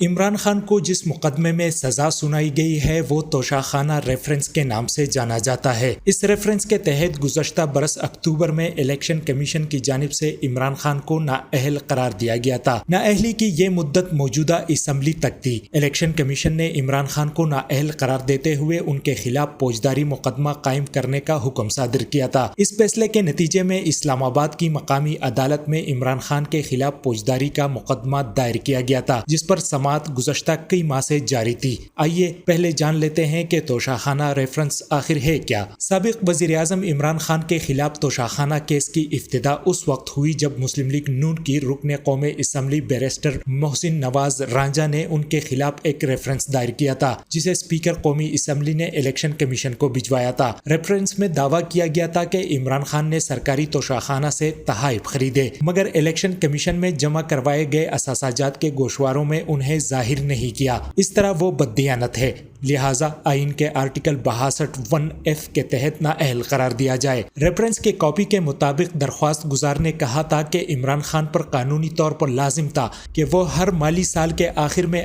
عمران خان کو جس مقدمے میں سزا سنائی گئی ہے وہ توشاخانہ ریفرنس کے نام سے جانا جاتا ہے۔ اس ریفرنس کے تحت گزشتہ برس اکتوبر میں الیکشن کمیشن کی جانب سے عمران خان کو نااہل قرار دیا گیا تھا۔ نااہلی کی یہ مدت موجودہ اسمبلی تک تھی۔ الیکشن کمیشن نے عمران خان کو نااہل قرار دیتے ہوئے ان کے خلاف فوجداری مقدمہ قائم کرنے کا حکم صادر کیا تھا۔ اس فیصلے کے نتیجے میں اسلام آباد کی مقامی عدالت میں عمران خان کے خلاف فوجداری کا مقدمہ دائر کیا گیا تھا، جس پر سماعت گزشتہ کئی ماہ سے جاری تھی۔ آئیے پہلے جان لیتے ہیں کہ توشاخانہ ریفرنس آخر ہے کیا۔ سابق وزیر اعظم عمران خان کے خلاف توشاخانہ کیس کی ابتدا اس وقت ہوئی جب مسلم لیگ نون کی رکن قومی اسمبلی بیرسٹر محسن نواز رانجھا نے ان کے خلاف ایک ریفرنس دائر کیا تھا، جسے اسپیکر قومی اسمبلی نے الیکشن کمیشن کو بھجوایا تھا۔ ریفرنس میں دعویٰ کیا گیا تھا کہ عمران خان نے سرکاری توشاخانہ سے تحائف خریدے، مگر الیکشن کمیشن میں جمع کروائے گئے اثاثاجات کے گوشواروں میں انہیں ظاہر نہیں کیا۔ اس طرح وہ بددیانت ہے، لہٰذا آئین کے آرٹیکل 62(1)(f) کے تحت نااہل قرار دیا جائے۔ ریفرنس کے کاپی کے مطابق درخواست گزار نے کہا تھا کہ عمران خان پر قانونی طور پر لازم تھا کہ وہ ہر مالی سال کے آخر میں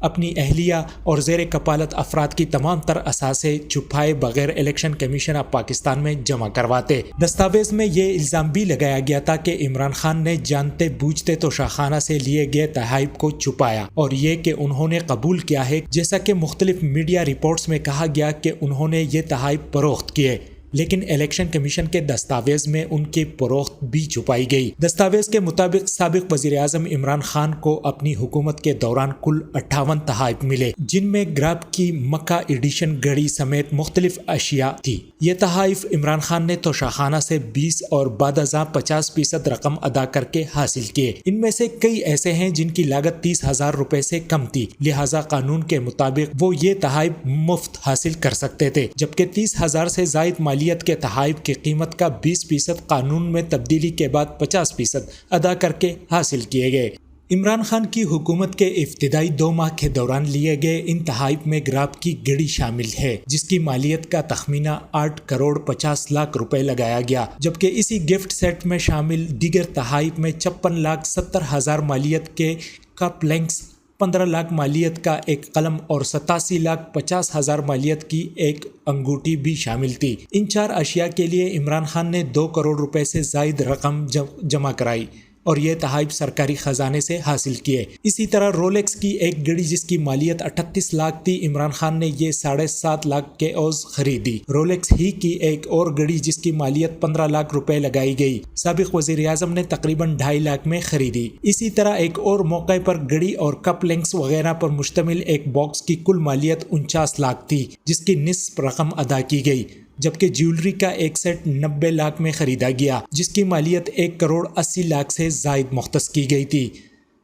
اپنی اہلیہ اور زیر کفالت افراد کی تمام تر اثاثے چھپائے بغیر الیکشن کمیشن آف پاکستان میں جمع کرواتے۔ دستاویز میں یہ الزام بھی لگایا گیا تھا کہ عمران خان نے جانتے بوجھتے توشاخانہ سے لیے گئے تحائف کو چھپایا، اور یہ کہ انہوں نے قبول کیا ہے، جیسا کہ مختلف میڈیا رپورٹس میں کہا گیا کہ انہوں نے یہ تحائف فروخت کیے، لیکن الیکشن کمیشن کے دستاویز میں ان کی فروخت بھی چھپائی گئی۔ دستاویز کے مطابق سابق وزیر اعظم عمران خان کو اپنی حکومت کے دوران کل 58 تحائف ملے، جن میں گراب کی مکہ ایڈیشن گھڑی سمیت مختلف اشیاء تھی۔ یہ تحائف عمران خان نے توشاخانہ سے 20 اور بعد ازاں 50% رقم ادا کر کے حاصل کیے۔ ان میں سے کئی ایسے ہیں جن کی لاگت 30,000 روپے سے کم تھی، لہٰذا قانون کے مطابق وہ یہ تحائف مفت حاصل کر سکتے تھے، جبکہ 30,000 سے زائد مالیت کے تحائف کی قیمت کا 20% قانون میں تبدیلی کے بعد 50% ادا کر کے حاصل کیے گئے۔ عمران خان کی حکومت کے ابتدائی 2 ماہ کے دوران لیے گئے ان تحائف میں گراب کی گھڑی شامل ہے، جس کی مالیت کا تخمینہ 8 کروڑ 50 لاکھ روپے لگایا گیا، جبکہ اسی گفٹ سیٹ میں شامل دیگر تحائف میں 56,70,000 مالیت کے کپ لینکس، 15 لاکھ مالیت کا ایک قلم اور 87,50,000 مالیت کی ایک انگوٹھی بھی شامل تھی۔ ان 4 اشیاء کے لیے عمران خان نے 2 کروڑ روپے سے زائد رقم جمع کرائی اور یہ تحائف سرکاری خزانے سے حاصل کیے۔ اسی طرح رولیکس کی ایک گھڑی جس کی مالیت 38 لاکھ تھی، عمران خان نے یہ 7.5 لاکھ کے عوض خریدی۔ رولیکس ہی کی ایک اور گھڑی جس کی مالیت 15 لاکھ روپے لگائی گئی، سابق وزیر اعظم نے تقریباً 2.5 لاکھ میں خریدی۔ اسی طرح ایک اور موقع پر گھڑی اور کپ لینکس وغیرہ پر مشتمل ایک باکس کی کل مالیت 49 لاکھ تھی، جس کی نصف رقم ادا کی گئی، جبکہ جیولری کا ایک سیٹ 90 لاکھ میں خریدا گیا، جس کی مالیت 1 کروڑ 80 لاکھ سے زائد مختص کی گئی تھی۔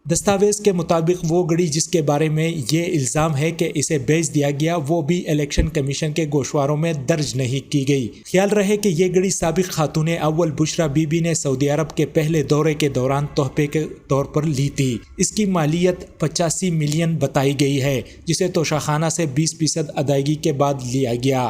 دستاویز کے مطابق وہ گھڑی جس کے بارے میں یہ الزام ہے کہ اسے بیچ دیا گیا، وہ بھی الیکشن کمیشن کے گوشواروں میں درج نہیں کی گئی۔ خیال رہے کہ یہ گھڑی سابق خاتون اول بشریٰ بی بی نے سعودی عرب کے پہلے دورے کے دوران تحفے کے طور پر لی تھی۔ اس کی مالیت 85 ملین بتائی گئی ہے، جسے توشاخانہ سے 20% ادائیگی کے بعد لیا گیا۔